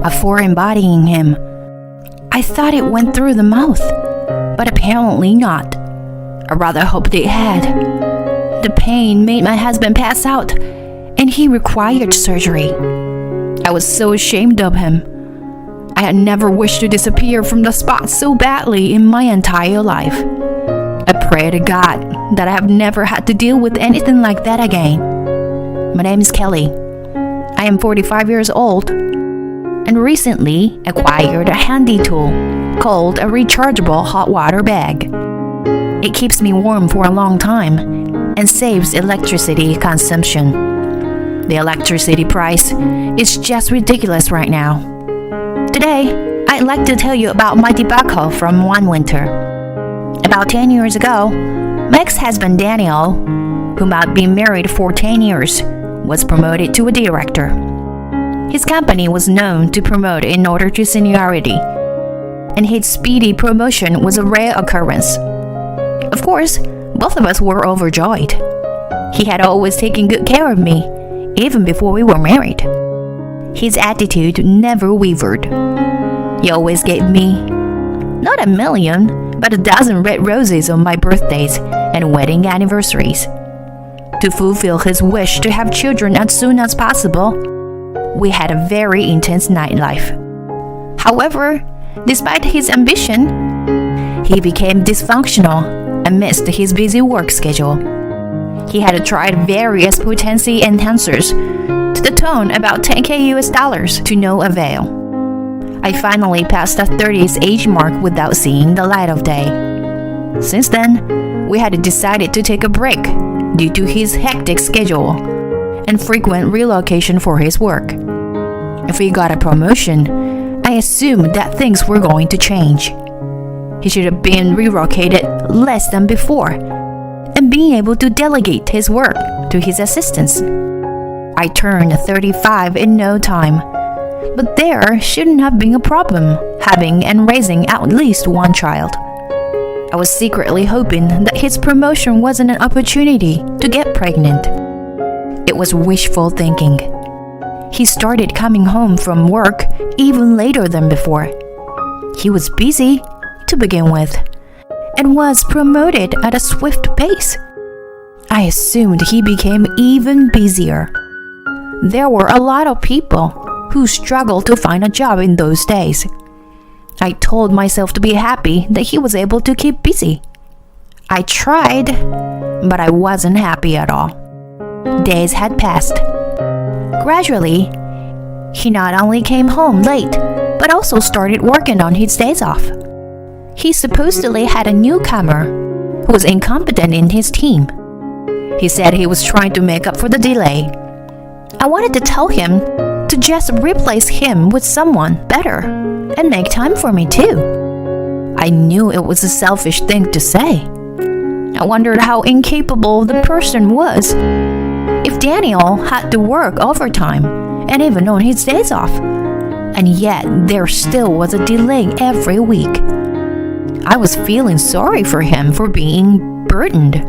before embodying him. I thought it went through the mouth, but apparently not. I rather hoped it had. The pain made my husband pass out, and he required surgery. I was so ashamed of him. I had never wished to disappear from the spot so badly in my entire life. I pray to God that I have never had to deal with anything like that again. My name is Kelly. I am 45 years old and recently acquired a handy tool called a rechargeable hot water bag. It keeps me warm for a long time and saves electricity consumption. The electricity price is just ridiculous right now. Today, I'd like to tell you about my debacle from one winter. About 10 years ago, my ex-husband Daniel, whom I'd been married for 10 years, was promoted to a director. His company was known to promote in order to seniority, and his speedy promotion was a rare occurrence. Of course, both of us were overjoyed. He had always taken good care of me, even before we were married. His attitude never wavered. He always gave me, not 1,000,000, but 12 red roses on my birthdays and wedding anniversaries. To fulfill his wish to have children as soon as possible, we had a very intense nightlife. However, despite his ambition, he became dysfunctional amidst his busy work schedule. He had tried various potency enhancers to the tune about $10,000 to no avail. I finally passed the 30s age mark without seeing the light of day. Since then, we had decided to take a break due to his hectic schedule and frequent relocation for his work. If he got a promotion, I assumed that things were going to change. He should have been relocated less than before and being able to delegate his work to his assistants. I turned 35 in no time, but there shouldn't have been a problem having and raising at least one child. I was secretly hoping that his promotion wasn't an opportunity to get pregnant. It was wishful thinking. He started coming home from work even later than before. He was busy to begin with and was promoted at a swift pace. I assumed he became even busier. There were a lot of people who struggled to find a job in those days. I told myself to be happy that he was able to keep busy. I tried, but I wasn't happy at all. Days had passed. Gradually, he not only came home late, but also started working on his days off. He supposedly had a newcomer who was incompetent in his team. He said he was trying to make up for the delay. I wanted to tell him to just replace him with someone better and make time for me too. I knew it was a selfish thing to say. I wondered how incapable the person was. If Daniel had to work overtime and even on his days off, and yet there still was a delay every week. I was feeling sorry for him for being burdened.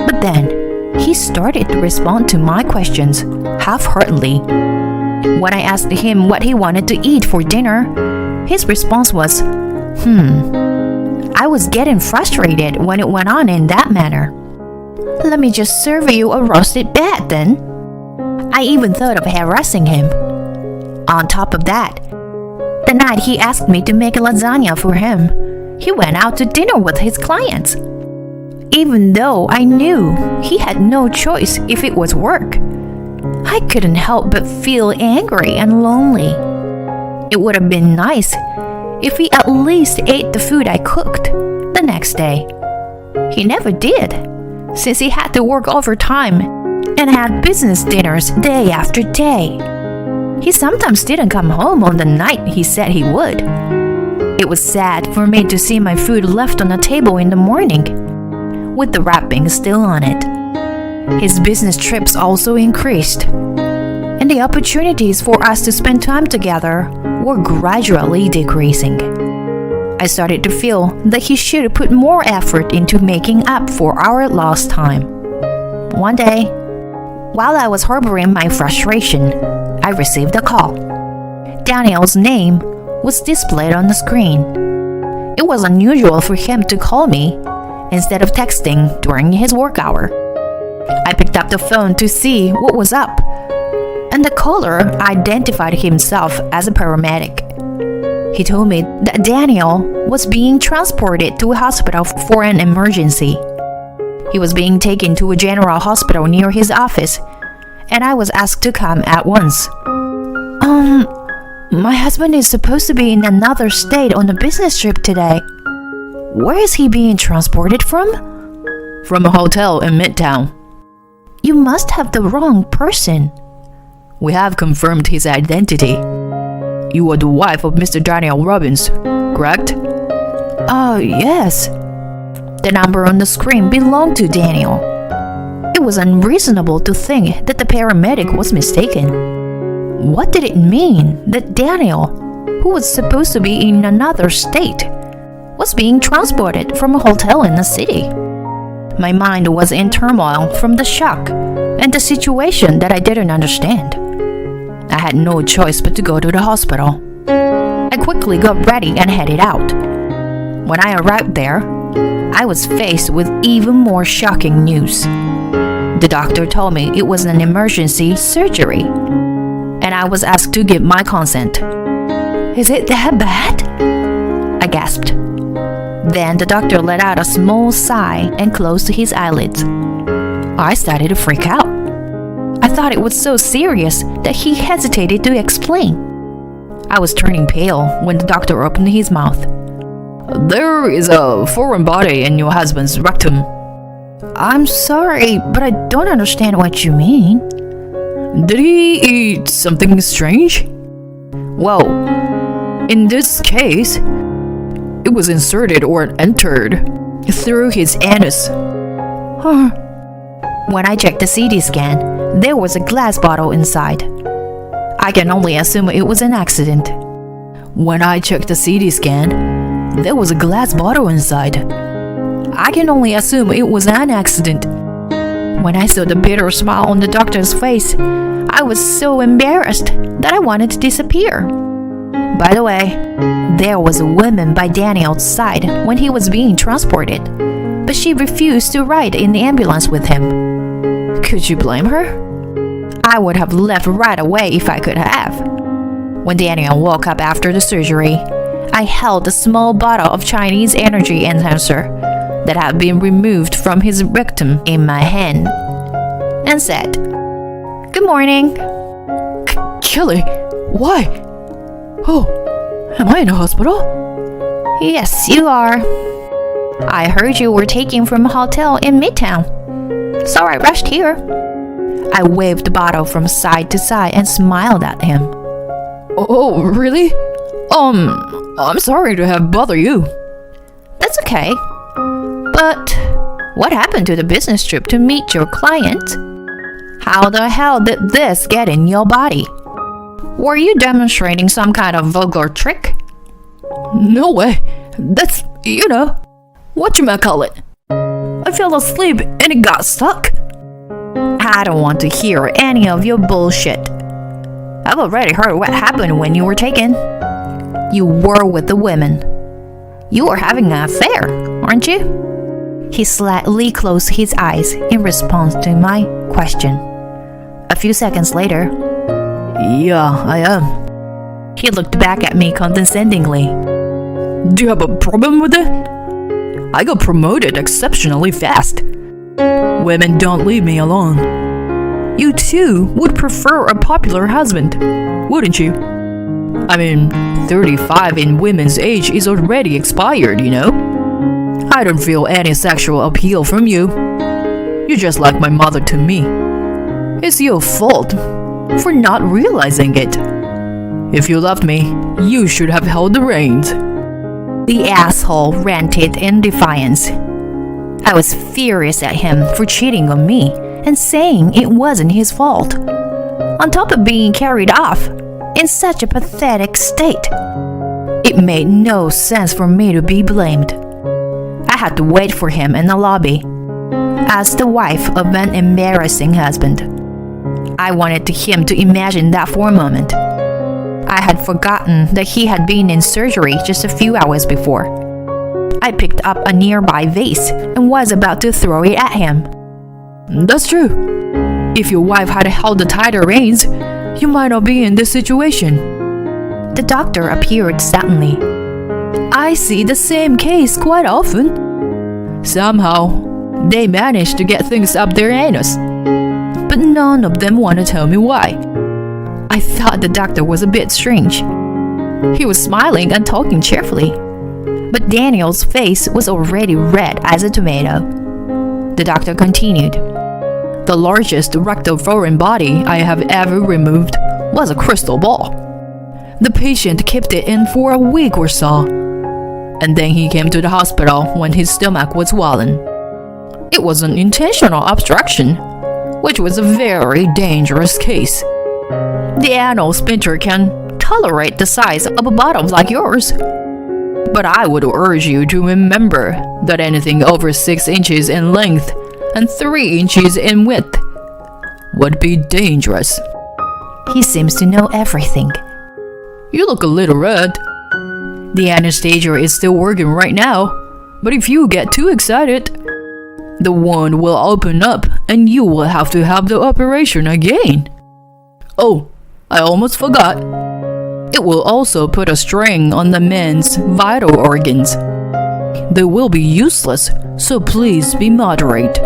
But then, he started to respond to my questions half-heartedly. When I asked him what he wanted to eat for dinner, his response was, I was getting frustrated when it went on in that manner. Let me just serve you a roasted bat then. I even thought of harassing him. On top of that, the night he asked me to make lasagna for him, he went out to dinner with his clients. Even though I knew he had no choice if it was work, I couldn't help but feel angry and lonely. It would have been nice if he at least ate the food I cooked the next day. He never did, since he had to work overtime and had business dinners day after day. He sometimes didn't come home on the night he said he would. It was sad for me to see my food left on the table in the morning, with the wrapping still on it. His business trips also increased, and the opportunities for us to spend time together were gradually decreasing. I started to feel that he should put more effort into making up for our lost time. One day, while I was harboring my frustration, I received a call. Daniel's name was displayed on the screen. It was unusual for him to call me instead of texting during his work hour. I picked up the phone to see what was up, and the caller identified himself as a paramedic. He told me that Daniel was being transported to a hospital for an emergency. He was being taken to a general hospital near his office, and I was asked to come at once. My husband is supposed to be in another state on a business trip today. Where is he being transported from? From a hotel in Midtown. You must have the wrong person. We have confirmed his identity. You are the wife of Mr. Daniel Robbins, correct? Oh, yes. The number on the screen belonged to Daniel. It was unreasonable to think that the paramedic was mistaken. What did it mean that Daniel, who was supposed to be in another state, was being transported from a hotel in the city? My mind was in turmoil from the shock and the situation that I didn't understand. I had no choice but to go to the hospital. I quickly got ready and headed out. When I arrived there, I was faced with even more shocking news. The doctor told me it was an emergency surgery, and I was asked to give my consent. Is it that bad? I gasped. Then the doctor let out a small sigh and closed his eyelids. I started to freak out. I thought it was so serious that he hesitated to explain. I was turning pale when the doctor opened his mouth. There is a foreign body in your husband's rectum. I'm sorry, but I don't understand what you mean. Did he eat something strange? Well, in this case, it was inserted or entered through his anus. When I checked the CT scan, there was a glass bottle inside. I can only assume it was an accident. When I checked the CT scan, there was a glass bottle inside. I can only assume it was an accident. When I saw the bitter smile on the doctor's face, I was so embarrassed that I wanted to disappear. By the way, there was a woman by Daniel's side when he was being transported, but she refused to ride in the ambulance with him. Could you blame her? I would have left right away if I could have. When Daniel woke up after the surgery, I held a small bottle of Chinese energy enhancer that had been removed from his rectum in my hand and said, "Good morning." Kelly, why? Oh, am I in a hospital? Yes, you are. I heard you were taken from a hotel in Midtown, so I rushed here. I waved the bottle from side to side and smiled at him. Oh, really? I'm sorry to have bothered you. That's okay. But what happened to the business trip to meet your client? How the hell did this get in your body? Were you demonstrating some kind of vulgar trick? No way. That's, whatchamacallit. I fell asleep and it got stuck. I don't want to hear any of your bullshit. I've already heard what happened when you were taken. You were with the women. You were having an affair, aren't you? He slightly closed his eyes in response to my question. A few seconds later, "Yeah, I am." He looked back at me condescendingly. Do you have a problem with it? I got promoted exceptionally fast. Women don't leave me alone. You too would prefer a popular husband, wouldn't you? I mean, 35 in women's age is already expired, I don't feel any sexual appeal from you. You're just like my mother to me. It's your fault for not realizing it. If you loved me, you should have held the reins. The asshole ranted in defiance. I was furious at him for cheating on me and saying it wasn't his fault, on top of being carried off in such a pathetic state. It made no sense for me to be blamed. I had to wait for him in the lobby. As the wife of an embarrassing husband, I wanted him to imagine that for a moment. I had forgotten that he had been in surgery just a few hours before. I picked up a nearby vase and was about to throw it at him. That's true. If your wife had held the tighter reins, you might not be in this situation. The doctor appeared suddenly. I see the same case quite often. Somehow, they manage to get things up their anus. But none of them want to tell me why. I thought the doctor was a bit strange. He was smiling and talking cheerfully. But Daniel's face was already red as a tomato. The doctor continued. The largest rectal foreign body I have ever removed was a crystal ball. The patient kept it in for a week or so, and then he came to the hospital when his stomach was swollen. It was an intentional obstruction, which was a very dangerous case. The anal sphincter can tolerate the size of a bottle like yours. But I would urge you to remember that anything over 6 inches in length and 3 inches in width would be dangerous. He seems to know everything. You look a little red. The anesthesia is still working right now, but if you get too excited, the wound will open up and you will have to have the operation again. Oh, I almost forgot. It will also put a strain on the man's vital organs. They will be useless, so please be moderate.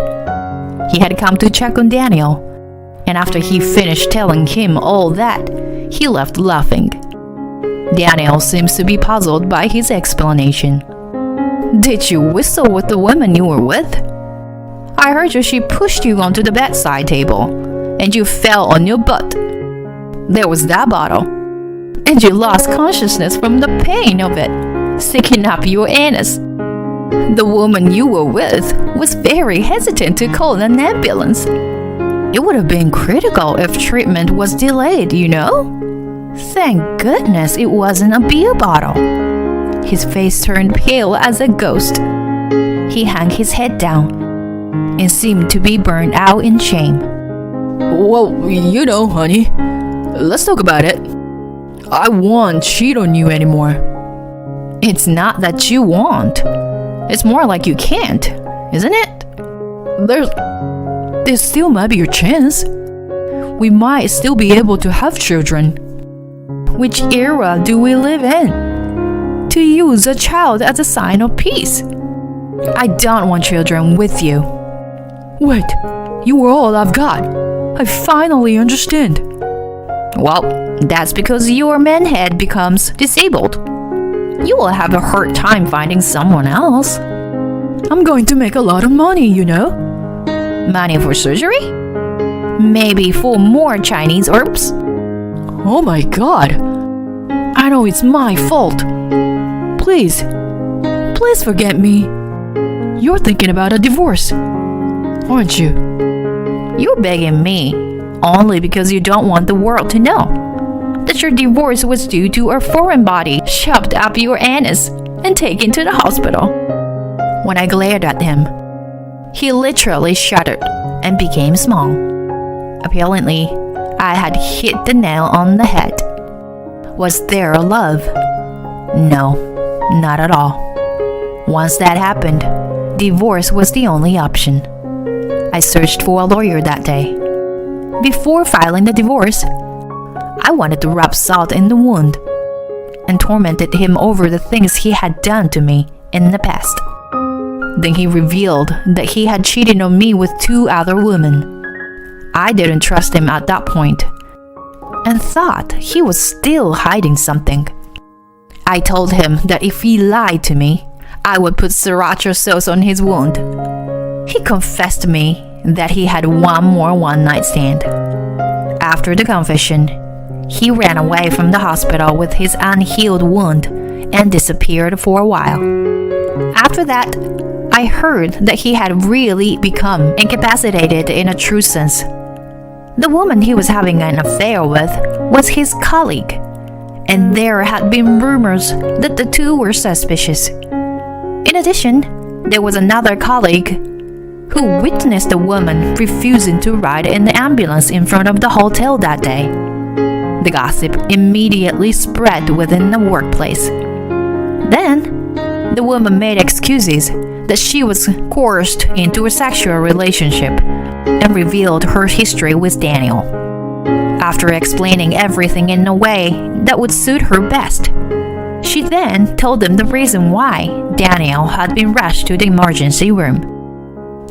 He had come to check on Daniel, and after he finished telling him all that, he left laughing. Daniel seems to be puzzled by his explanation. Did you whistle with the woman you were with? I heard she pushed you onto the bedside table, and you fell on your butt. There was that bottle, and you lost consciousness from the pain of it, sticking up your anus. The woman you were with was very hesitant to call an ambulance. It would have been critical if treatment was delayed, you know? Thank goodness it wasn't a beer bottle. His face turned pale as a ghost. He hung his head down and seemed to be burned out in shame. Well, you know, honey, let's talk about it. I won't cheat on you anymore. It's not that you won't. It's more like you can't, isn't it? There still might be a chance. We might still be able to have children. Which era do we live in? To use a child as a sign of peace. I don't want children with you. Wait, you are all I've got. I finally understand. Well, that's because your manhead becomes disabled. You will have a hard time finding someone else. I'm going to make a lot of money, you know. Money for surgery? Maybe for more Chinese herbs? Oh my god. I know it's my fault. Please forget me. You're thinking about a divorce, aren't you? You're begging me only because you don't want the world to know that your divorce was due to a foreign body shoved up your anus and taken to the hospital. When I glared at him, he literally shuddered and became small. Apparently, I had hit the nail on the head. Was there a love? No, not at all. Once that happened, divorce was the only option. I searched for a lawyer that day. Before filing the divorce, I wanted to rub salt in the wound and tormented him over the things he had done to me in the past. Then he revealed that he had cheated on me with 2 other women. I didn't trust him at that point and thought he was still hiding something. I told him that if he lied to me, I would put sriracha sauce on his wound. He confessed to me that he had one more one-night stand. After the confession, he ran away from the hospital with his unhealed wound and disappeared for a while. After that, I heard that he had really become incapacitated in a true sense. The woman he was having an affair with was his colleague, and there had been rumors that the two were suspicious. In addition, there was another colleague who witnessed a woman refusing to ride in the ambulance in front of the hotel that day. The gossip immediately spread within the workplace. Then, the woman made excuses that she was coerced into a sexual relationship and revealed her history with Daniel. After explaining everything in a way that would suit her best, she then told them the reason why Daniel had been rushed to the emergency room.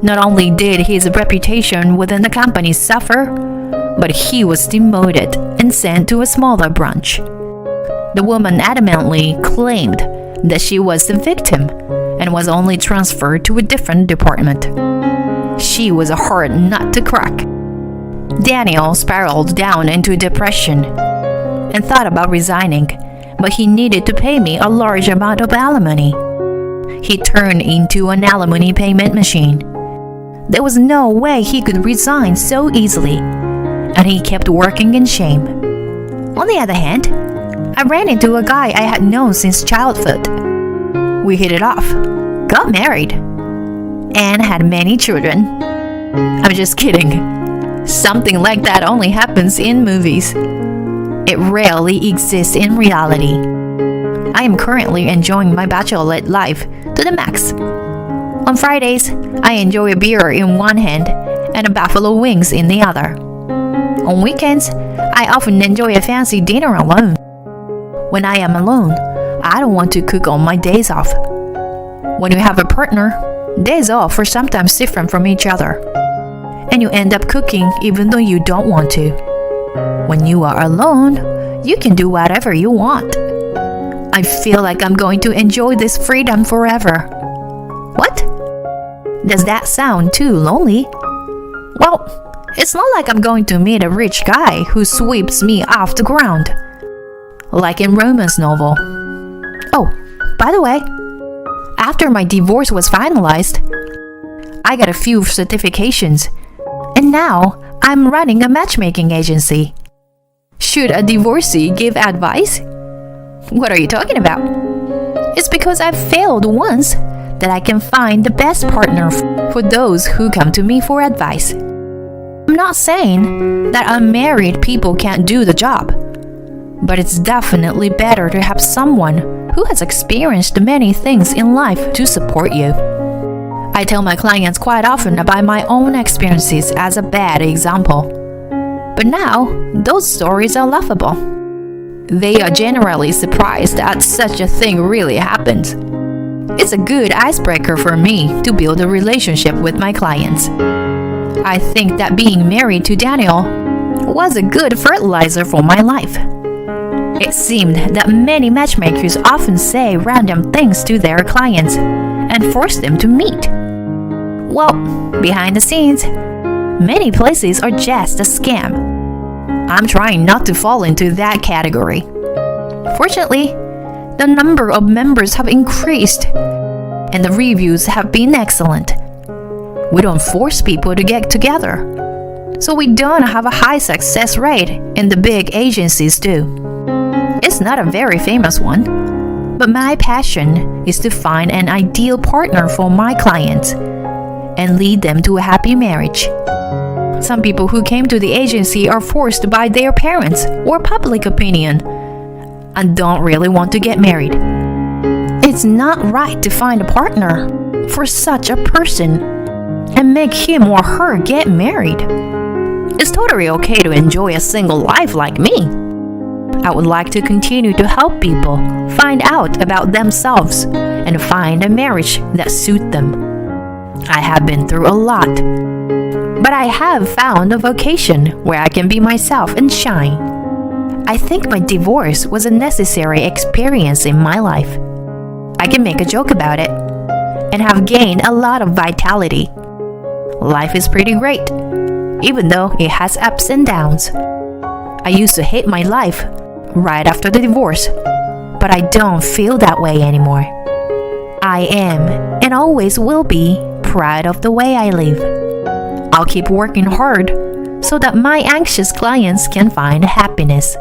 Not only did his reputation within the company suffer, but he was demoted and sent to a smaller branch. The woman adamantly claimed that she was the victim and was only transferred to a different department. She was a hard nut to crack. Daniel spiraled down into depression and thought about resigning, but he needed to pay me a large amount of alimony. He turned into an alimony payment machine. There was no way he could resign so easily, and he kept working in shame. On the other hand, I ran into a guy I had known since childhood. We hit it off, got married, and had many children. I'm just kidding. Something like that only happens in movies. It rarely exists in reality. I am currently enjoying my bachelorette life to the max. On Fridays, I enjoy a beer in one hand and a buffalo wings in the other. On weekends, I often enjoy a fancy dinner alone. When I am alone, I don't want to cook on my days off. When you have a partner, days off are sometimes different from each other, and you end up cooking even though you don't want to. When you are alone, you can do whatever you want. I feel like I'm going to enjoy this freedom forever. What? Does that sound too lonely? Well, it's not like I'm going to meet a rich guy who sweeps me off the ground, like in romance novel. Oh, by the way, after my divorce was finalized, I got a few certifications, and now I'm running a matchmaking agency. Should a divorcee give advice? What are you talking about? It's because I've failed once that I can find the best partner for those who come to me for advice. I'm not saying that unmarried people can't do the job, but it's definitely better to have someone who has experienced many things in life to support you. I tell my clients quite often about my own experiences as a bad example. But now, those stories are laughable. They are generally surprised that such a thing really happened. It's a good icebreaker for me to build a relationship with my clients. I think that being married to Daniel was a good fertilizer for my life. It seemed that many matchmakers often say random things to their clients and force them to meet. Well, behind the scenes, many places are just a scam. I'm trying not to fall into that category. Fortunately, the number of members have increased, and the reviews have been excellent. We don't force people to get together, so we don't have a high success rate in the big agencies do. It's not a very famous one, but my passion is to find an ideal partner for my clients and lead them to a happy marriage. Some people who came to the agency are forced by their parents or public opinion and don't really want to get married. It's not right to find a partner for such a person and make him or her get married. It's totally okay to enjoy a single life like me. I would like to continue to help people find out about themselves and find a marriage that suits them. I have been through a lot, but I have found a vocation where I can be myself and shine. I think my divorce was a necessary experience in my life. I can make a joke about it and have gained a lot of vitality. Life is pretty great, even though it has ups and downs. I used to hate my life right after the divorce, but I don't feel that way anymore. I am and always will be proud of the way I live. I'll keep working hard so that my anxious clients can find happiness.